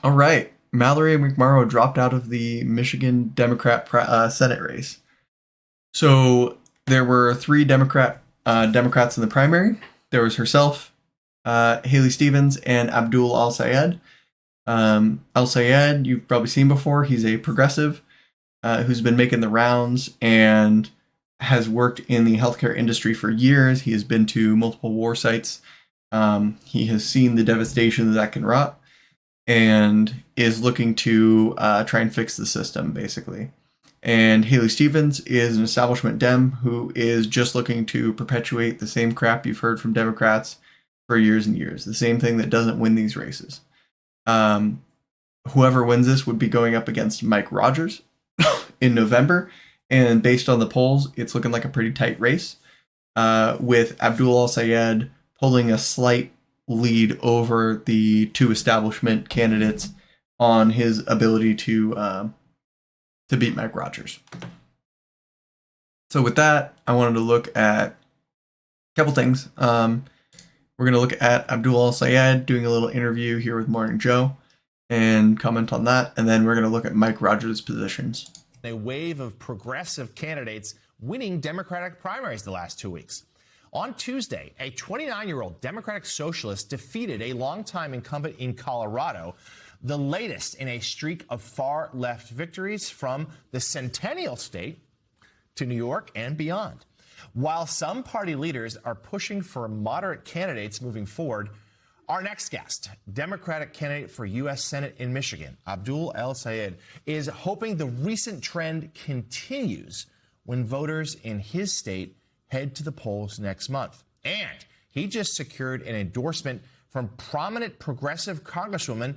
All right. Mallory McMorrow dropped out of the Michigan Democrat Senate race. So there were three Democrats in the primary. There was herself, Haley Stevens, and Abdul El-Sayed. El-Sayed, you've probably seen before. He's a progressive who's been making the rounds and has worked in the healthcare industry for years. He has been to multiple war sites. He has seen the devastation that can wrought and is looking to try and fix the system, basically. And Haley Stevens is an establishment Dem who is just looking to perpetuate the same crap you've heard from Democrats for years and years. The same thing that doesn't win these races. Whoever wins this would be going up against Mike Rogers in November. And based on the polls, it's looking like a pretty tight race, with Abdul El-Sayed pulling a slight lead over the two establishment candidates on his ability to beat Mike Rogers. So with that, I wanted to look at a couple things. We're going to look at Abdul El-Sayed doing a little interview here with Morning Joe and comment on that. And then we're going to look at Mike Rogers' positions. A wave of progressive candidates winning Democratic primaries the last 2 weeks. On Tuesday, a 29-year-old Democratic socialist defeated a longtime incumbent in Colorado, the latest in a streak of far-left victories from the Centennial State to New York and beyond. While some party leaders are pushing for moderate candidates moving forward, our next guest, Democratic candidate for U.S. Senate in Michigan, Abdul El-Sayed, is hoping the recent trend continues when voters in his state head to the polls next month. And he just secured an endorsement from prominent progressive Congresswoman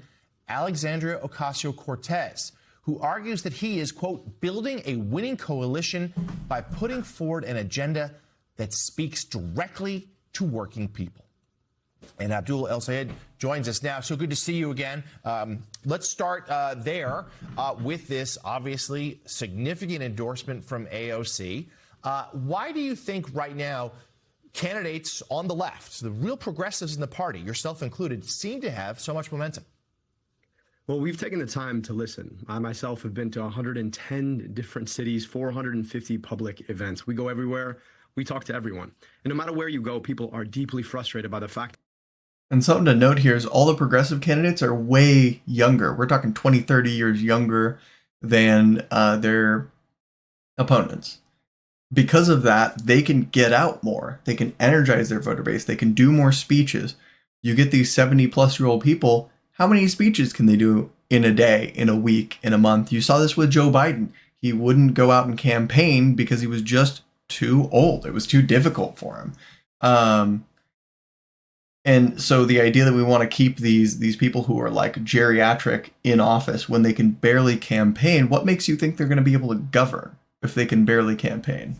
Alexandria Ocasio-Cortez, who argues that he is, quote, building a winning coalition by putting forward an agenda that speaks directly to working people. And Abdul El-Sayed joins us now. So good to see you again. Let's start there with this obviously significant endorsement from AOC. Why do you think right now candidates on the left, the real progressives in the party, yourself included, seem to have so much momentum? Well, we've taken the time to listen. I myself have been to 110 different cities, 450 public events. We go everywhere. We talk to everyone. And no matter where you go, people are deeply frustrated by the fact. And something to note here is all the progressive candidates are way younger. We're talking 20, 30 years younger than their opponents. Because of that, they can get out more. They can energize their voter base. They can do more speeches. You get these 70-plus-year-old people. How many speeches can they do in a day, in a week, in a month? You saw this with Joe Biden. He wouldn't go out and campaign because he was just too old. It was too difficult for him. And so the idea that we want to keep these people who are like geriatric in office when they can barely campaign, what makes you think they're going to be able to govern if they can barely campaign?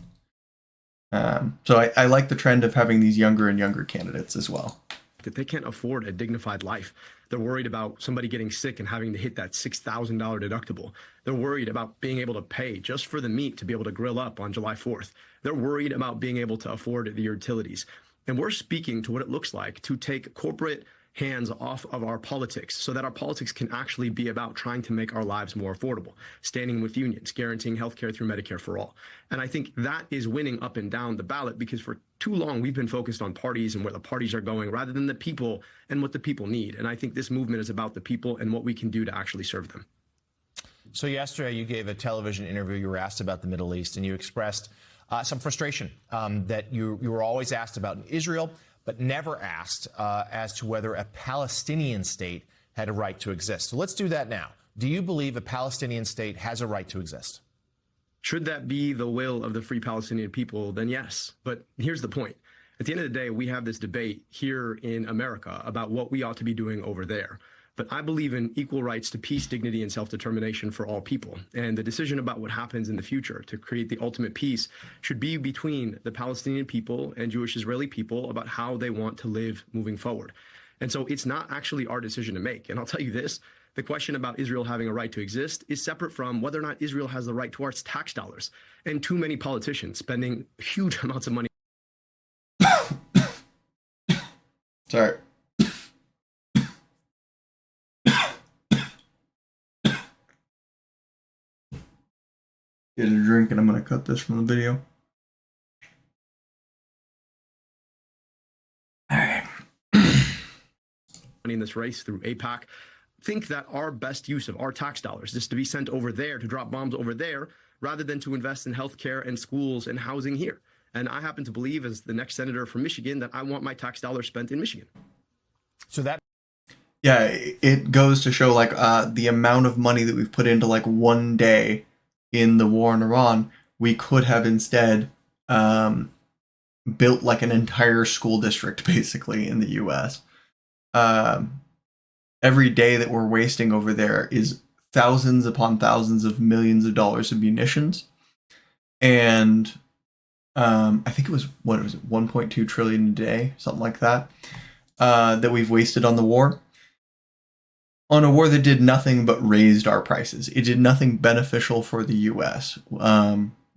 So I like the trend of having these younger and younger candidates as well. That they can't afford a dignified life. They're worried about somebody getting sick and having to hit that $6,000 deductible. They're worried about being able to pay just for the meat to be able to grill up on July 4th. They're worried about being able to afford the utilities. And we're speaking to what it looks like to take corporate hands off of our politics so that our politics can actually be about trying to make our lives more affordable, standing with unions, guaranteeing healthcare through Medicare for all. And I think that is winning up and down the ballot because for too long we've been focused on parties and where the parties are going rather than the people and what the people need. And I think this movement is about the people and what we can do to actually serve them. So yesterday you gave a television interview. You were asked about the Middle East and you expressed some frustration that you were always asked about in Israel, but never asked as to whether a Palestinian state had a right to exist. So let's do that now. Do you believe a Palestinian state has a right to exist? Should that be the will of the free Palestinian people, then yes. But here's the point. At the end of the day, we have this debate here in America about what we ought to be doing over there. But I believe in equal rights to peace, dignity, and self-determination for all people. And the decision about what happens in the future to create the ultimate peace should be between the Palestinian people and Jewish Israeli people about how they want to live moving forward. And so it's not actually our decision to make. And I'll tell you this, the question about Israel having a right to exist is separate from whether or not Israel has the right to our tax dollars. And too many politicians spending huge amounts of money. Sorry. get a drink, and I'm going to cut this from the video. All right. In this race through AIPAC, think that our best use of our tax dollars is to be sent over there to drop bombs over there rather than to invest in healthcare and schools and housing here. And I happen to believe, as the next senator from Michigan, that I want my tax dollars spent in Michigan. So that, yeah, it goes to show like the amount of money that we've put into like one day in the war in Iran, we could have instead built like an entire school district basically in the U.S. Every day that we're wasting over there is thousands upon thousands of millions of dollars of munitions, and I think it was 1.2 trillion a day, something like that, that we've wasted on the war. On a war that did nothing but raised our prices. It did nothing beneficial for the U.S.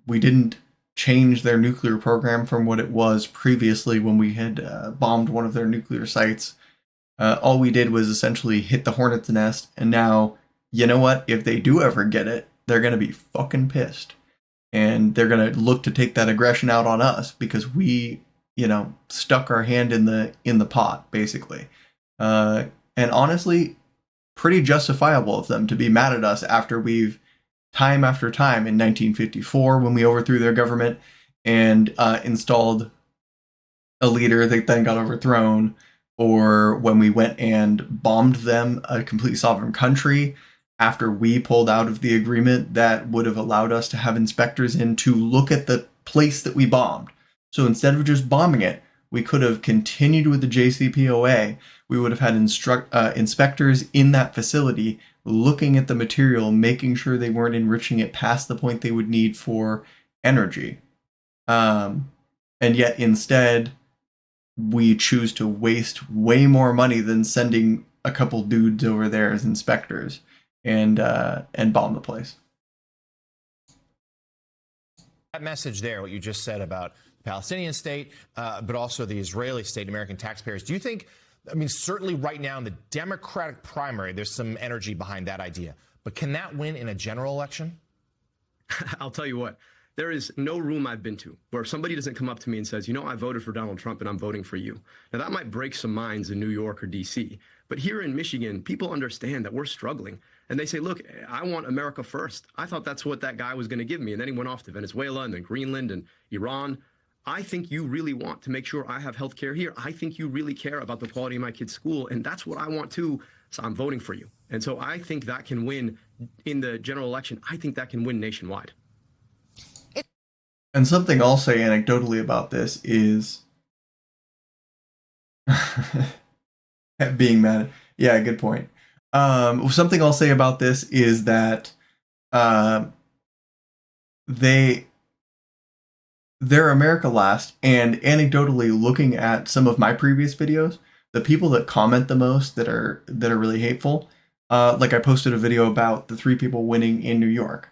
We didn't change their nuclear program from what it was previously when we had bombed one of their nuclear sites. All we did was essentially hit the hornet's nest, and now, you know what? If they do ever get it, they're going to be fucking pissed. And they're going to look to take that aggression out on us because we, stuck our hand in the pot, basically. And honestly, pretty justifiable of them to be mad at us after we've, time after time, in 1954, when we overthrew their government and installed a leader that then got overthrown, or when we went and bombed them, a complete sovereign country, after we pulled out of the agreement that would have allowed us to have inspectors in to look at the place that we bombed. So instead of just bombing it, we could have continued with the JCPOA. We would have had inspectors in that facility looking at the material, making sure they weren't enriching it past the point they would need for energy. And yet instead, we choose to waste way more money than sending a couple dudes over there as inspectors and bomb the place. that message there, what you just said about the Palestinian state, but also the Israeli state, American taxpayers, do you think, certainly right now in the Democratic primary, there's some energy behind that idea, but can that win in a general election? I'll tell you what, there is no room I've been to where somebody doesn't come up to me and says, I voted for Donald Trump and I'm voting for you. Now, that might break some minds in New York or D.C., but here in Michigan, people understand that we're struggling. And they say, look, I want America first. I thought that's what that guy was going to give me. And then he went off to Venezuela and then Greenland and Iran. I think you really want to make sure I have health care here. I think you really care about the quality of my kid's school. And that's what I want too. So I'm voting for you. And so I think that can win in the general election. I think that can win nationwide. And something I'll say anecdotally about this is being mad. Yeah, good point. Something I'll say about this is that they're America last, and anecdotally looking at some of my previous videos, the people that comment the most that are really hateful, like I posted a video about the 3 people winning in New York,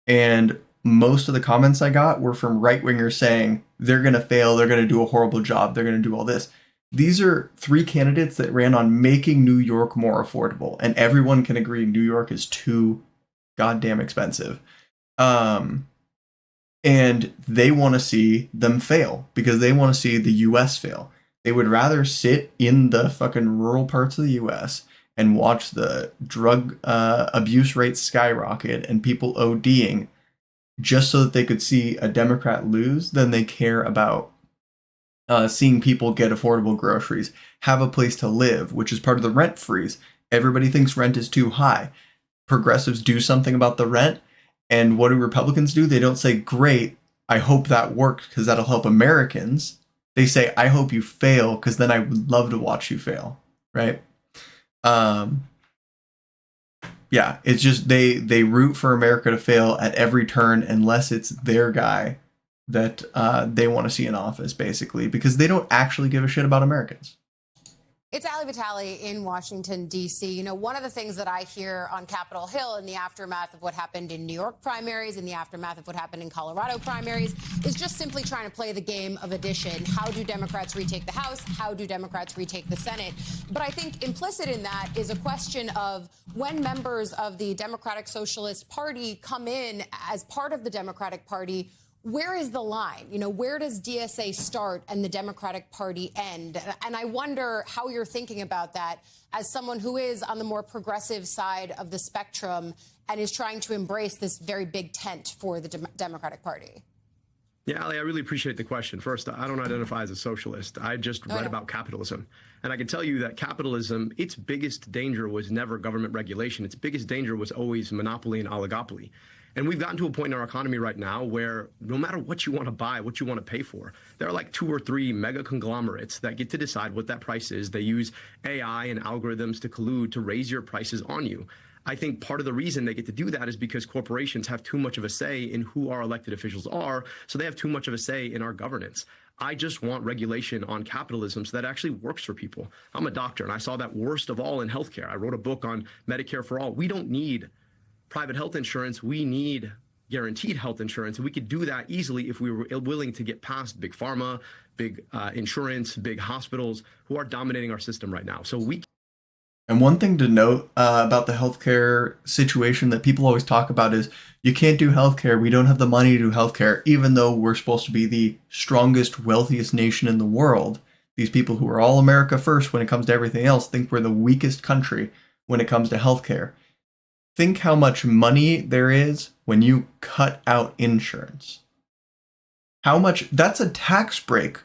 and most of the comments I got were from right-wingers saying they're going to fail, they're going to do a horrible job, they're going to do all this. These are 3 candidates that ran on making New York more affordable, and everyone can agree New York is too goddamn expensive. And they want to see them fail because they want to see the US fail. They would rather sit in the fucking rural parts of the US and watch the drug abuse rates skyrocket and people ODing just so that they could see a Democrat lose than they care about seeing people get affordable groceries, have a place to live, which is part of the rent freeze. Everybody thinks rent is too high. Progressives do something about the rent. And what do Republicans do? They don't say, great, I hope that worked because that'll help Americans. They say, I hope you fail because then I would love to watch you fail, right? Yeah, it's just they root for America to fail at every turn unless it's their guy that they want to see in office, basically, because they don't actually give a shit about Americans. It's Ali Vitale in Washington, D.C. You know, one of the things that I hear on Capitol Hill in the aftermath of what happened in New York primaries, in the aftermath of what happened in Colorado primaries, is just simply trying to play the game of addition. How do Democrats retake the House? How do Democrats retake the Senate? But I think implicit in that is a question of when members of the Democratic Socialist Party come in as part of the Democratic Party, where is the line? You know, where does DSA start and the Democratic Party end? And I wonder how you're thinking about that as someone who is on the more progressive side of the spectrum and is trying to embrace this very big tent for the Democratic Party. Yeah, Ali, I really appreciate the question. First, I don't identify as a socialist. I just read about capitalism. And I can tell you that capitalism, its biggest danger was never government regulation. Its biggest danger was always monopoly and oligopoly. And we've gotten to a point in our economy right now where no matter what you want to buy, what you want to pay for, there are like 2 or 3 mega conglomerates that get to decide what that price is. They use AI and algorithms to collude to raise your prices on you. I think part of the reason they get to do that is because corporations have too much of a say in who our elected officials are, so they have too much of a say in our governance. I just want regulation on capitalism so that actually works for people. I'm a doctor, and I saw that worst of all in healthcare. I wrote a book on Medicare for all. We don't need private health insurance, we need guaranteed health insurance. And we could do that easily if we were willing to get past big pharma, big insurance, big hospitals who are dominating our system right now. And one thing to note about the healthcare situation that people always talk about is you can't do healthcare. We don't have the money to do healthcare, even though we're supposed to be the strongest, wealthiest nation in the world. These people who are all America first when it comes to everything else think we're the weakest country when it comes to healthcare. Think how much money there is when you cut out insurance. How much, that's a tax break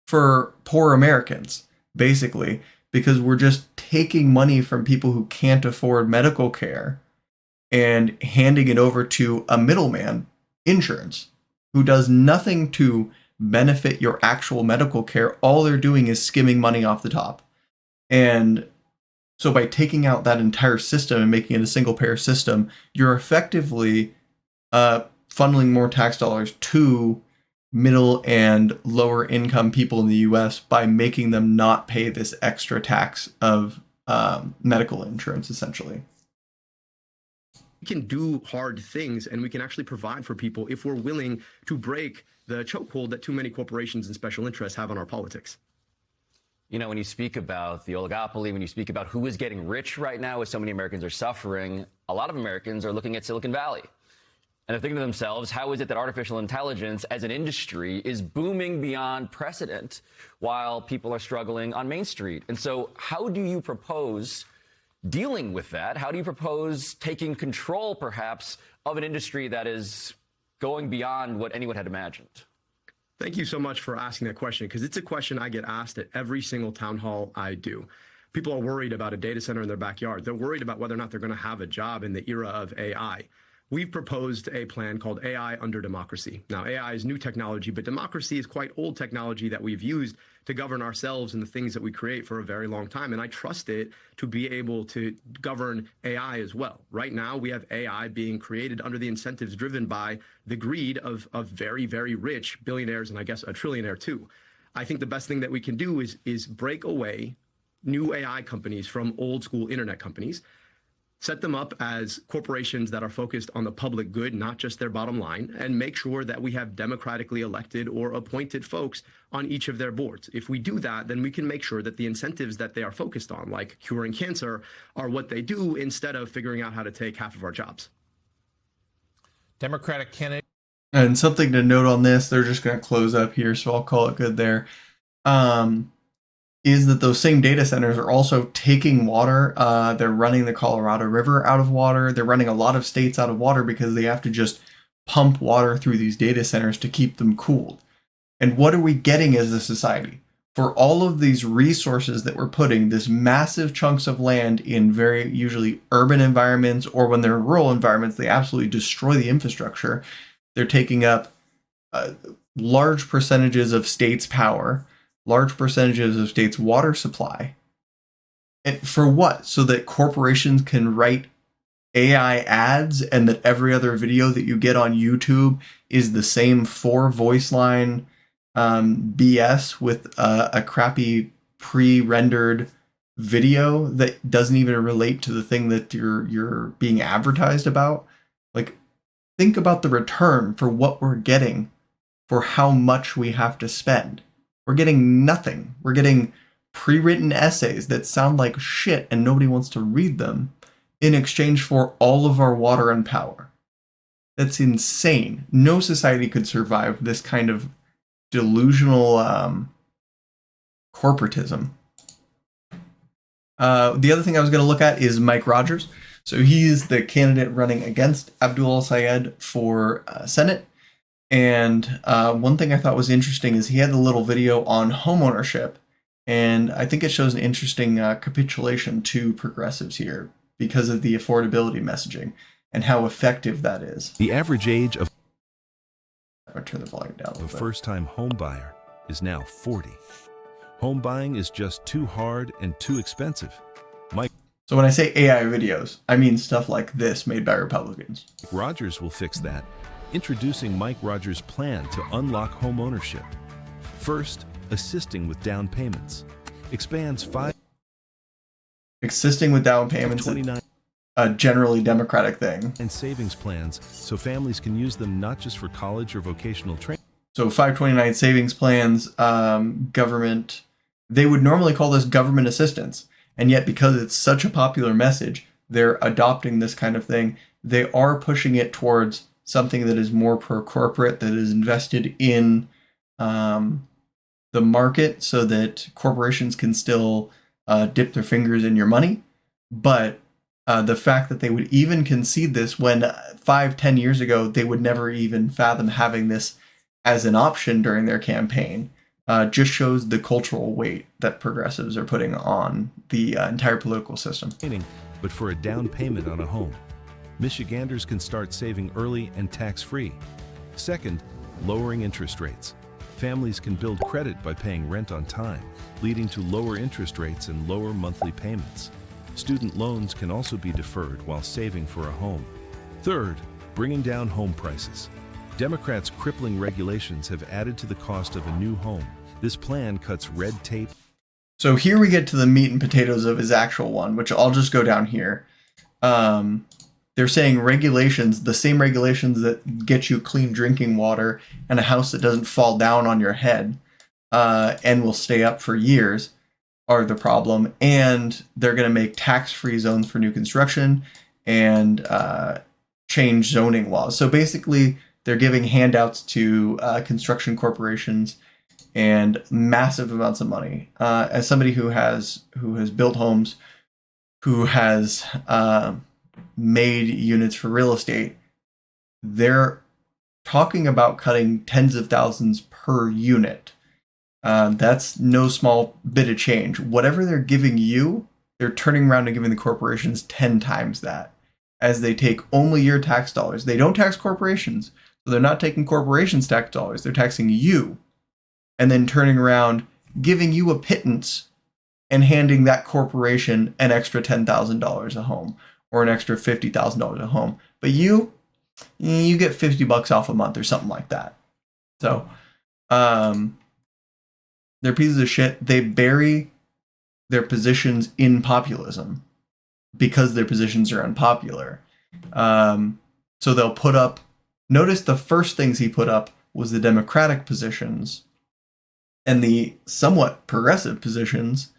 for poor Americans, basically, because we're just taking money from people who can't afford medical care and handing it over to a middleman, insurance, who does nothing to benefit your actual medical care. All they're doing is skimming money off the top. And so by taking out that entire system and making it a single payer system, you're effectively funneling more tax dollars to middle and lower income people in the US by making them not pay this extra tax of medical insurance, essentially. We can do hard things and we can actually provide for people if we're willing to break the chokehold that too many corporations and special interests have on our politics. You know, when you speak about the oligopoly, when you speak about who is getting rich right now as so many Americans are suffering, a lot of Americans are looking at Silicon Valley. And they're thinking to themselves, how is it that artificial intelligence as an industry is booming beyond precedent while people are struggling on Main Street? And so how do you propose dealing with that? How do you propose taking control, perhaps, of an industry that is going beyond what anyone had imagined? Thank you so much for asking that question, because it's a question I get asked at every single town hall I do. People are worried about a data center in their backyard. They're worried about whether or not they're going to have a job in the era of AI. We've proposed a plan called AI under democracy. Now, AI is new technology, but democracy is quite old technology that we've used to govern ourselves and the things that we create for a very long time. And I trust it to be able to govern AI as well. Right now, we have AI being created under the incentives driven by the greed of very, very rich billionaires, and I guess a trillionaire too. I think the best thing that we can do is break away new AI companies from old school internet companies, set them up as corporations that are focused on the public good, not just their bottom line, and make sure that we have democratically elected or appointed folks on each of their boards. If we do that, then we can make sure that the incentives that they are focused on, like curing cancer, are what they do instead of figuring out how to take half of our jobs. Democratic candidate. And something to note on this, they're just going to close up here, so I'll call it good there. Is that those same data centers are also taking water. They're running the Colorado River out of water. They're running a lot of states out of water because they have to just pump water through these data centers to keep them cooled. And what are we getting as a society? For all of these resources that we're putting, this massive chunks of land in very usually urban environments, or when they're rural environments, they absolutely destroy the infrastructure. They're taking up large percentages of states' power, large percentages of states' water supply. And for what? So that corporations can write AI ads and that every other video that you get on YouTube is the same 4 voice line BS with a crappy pre-rendered video that doesn't even relate to the thing that you're being advertised about. Like, think about the return for what we're getting for how much we have to spend. We're getting nothing. We're getting pre-written essays that sound like shit and nobody wants to read them in exchange for all of our water and power. That's insane. No society could survive this kind of delusional corporatism. The other thing I was going to look at is Mike Rogers. So he is the candidate running against Abdul El-Sayed for Senate. And one thing I thought was interesting is he had a little video on homeownership. And I think it shows an interesting capitulation to progressives here because of the affordability messaging and how effective that is. The average age of I'll turn the volume down a first-time home buyer is now 40. Home buying is just too hard and too expensive. So when I say AI videos, I mean stuff like this made by Republicans. Mike Rogers will fix that. Introducing Mike Rogers' plan to unlock home ownership. First, assisting with down payments. Expands Assisting with down payments is a generally Democratic thing. and savings plans so families can use them not just for college or vocational training. So 529 savings plans, government, they would normally call this government assistance. And yet because it's such a popular message, they're adopting this kind of thing. They are pushing it towards something that is more pro-corporate, that is invested in the market so that corporations can still dip their fingers in your money. But the fact that they would even concede this when 5-10 years ago, they would never even fathom having this as an option during their campaign, just shows the cultural weight that progressives are putting on the entire political system. But for a down payment on a home, Michiganders can start saving early and tax-free. Second, lowering interest rates. Families can build credit by paying rent on time, leading to lower interest rates and lower monthly payments. Student loans can also be deferred while saving for a home. Third, bringing down home prices. Democrats' crippling regulations have added to the cost of a new home. This plan cuts red tape. So here we get to the meat and potatoes of his actual one, which I'll just go down here. They're saying regulations, the same regulations that get you clean drinking water and a house that doesn't fall down on your head and will stay up for years, are the problem. And they're going to make tax-free zones for new construction and change zoning laws. So basically, they're giving handouts to construction corporations and massive amounts of money. As somebody who has built homes, who has made units for real estate, they're talking about cutting tens of thousands per unit. That's no small bit of change. Whatever they're giving you, they're turning around and giving the corporations 10 times that, as they take only your tax dollars. They don't tax corporations, so they're not taking corporations' tax dollars. They're taxing you, and then turning around, giving you a pittance, and handing that corporation an extra $10,000 a home or an extra $50,000 a home. But you get $50 off a month or something like that. So, they're pieces of shit. They bury their positions in populism because their positions are unpopular. So they'll put up, notice the first things he put up was the Democratic positions and the somewhat progressive positions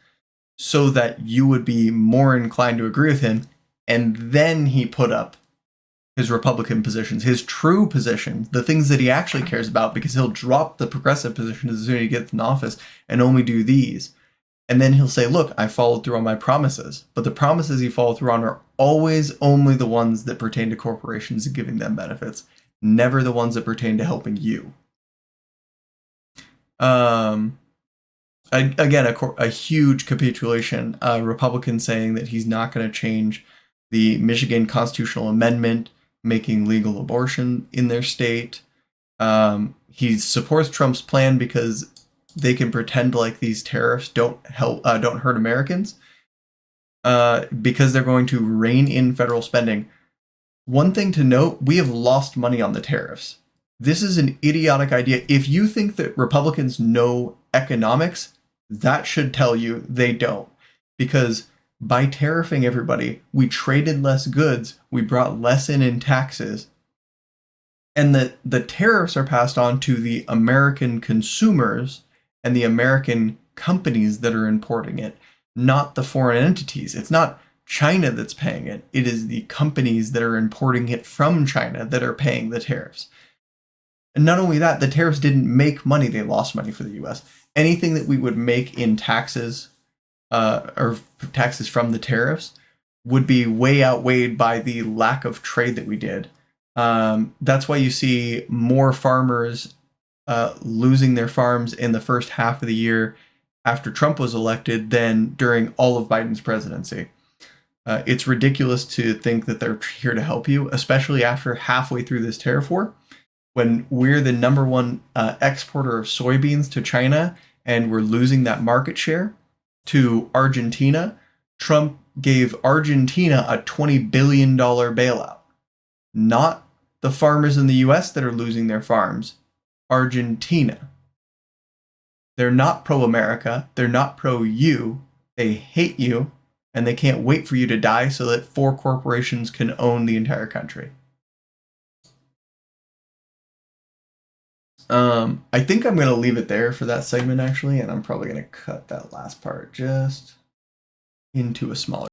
so that you would be more inclined to agree with him. And then he put up his Republican positions, his true positions, the things that he actually cares about, because he'll drop the progressive positions as soon as he gets in office and only do these. And then he'll say, look, I followed through on my promises. But the promises he followed through on are always only the ones that pertain to corporations and giving them benefits, never the ones that pertain to helping you. Again, a huge capitulation. Republicans saying that he's not going to change the Michigan constitutional amendment making legal abortion in their state. He supports Trump's plan because they can pretend like these tariffs don't hurt Americans because they're going to rein in federal spending. One thing to note, we have lost money on the tariffs. This is an idiotic idea. If you think that Republicans know economics, That should tell you they don't. Because by tariffing everybody, we traded less goods, we brought less in taxes, and the tariffs are passed on to the American consumers and the American companies that are importing it, not the foreign entities. It's not China that's paying it. It is the companies that are importing it from China that are paying the tariffs. And not only that, the tariffs didn't make money, they lost money for the US. Anything that we would make in taxes or taxes from the tariffs would be way outweighed by the lack of trade that we did. That's why you see more farmers losing their farms in the first half of the year after Trump was elected than during all of Biden's presidency. It's ridiculous to think that they're here to help you, especially after halfway through this tariff war, when we're the number one exporter of soybeans to China and we're losing that market share to Argentina. Trump gave Argentina a $20 billion bailout. Not the farmers in the US that are losing their farms. Argentina. They're not pro-America. They're not pro-you. They hate you. And they can't wait for you to die so that 4 corporations can own the entire country. I think I'm going to leave it there for that segment, actually, and I'm probably going to cut that last part just into a smaller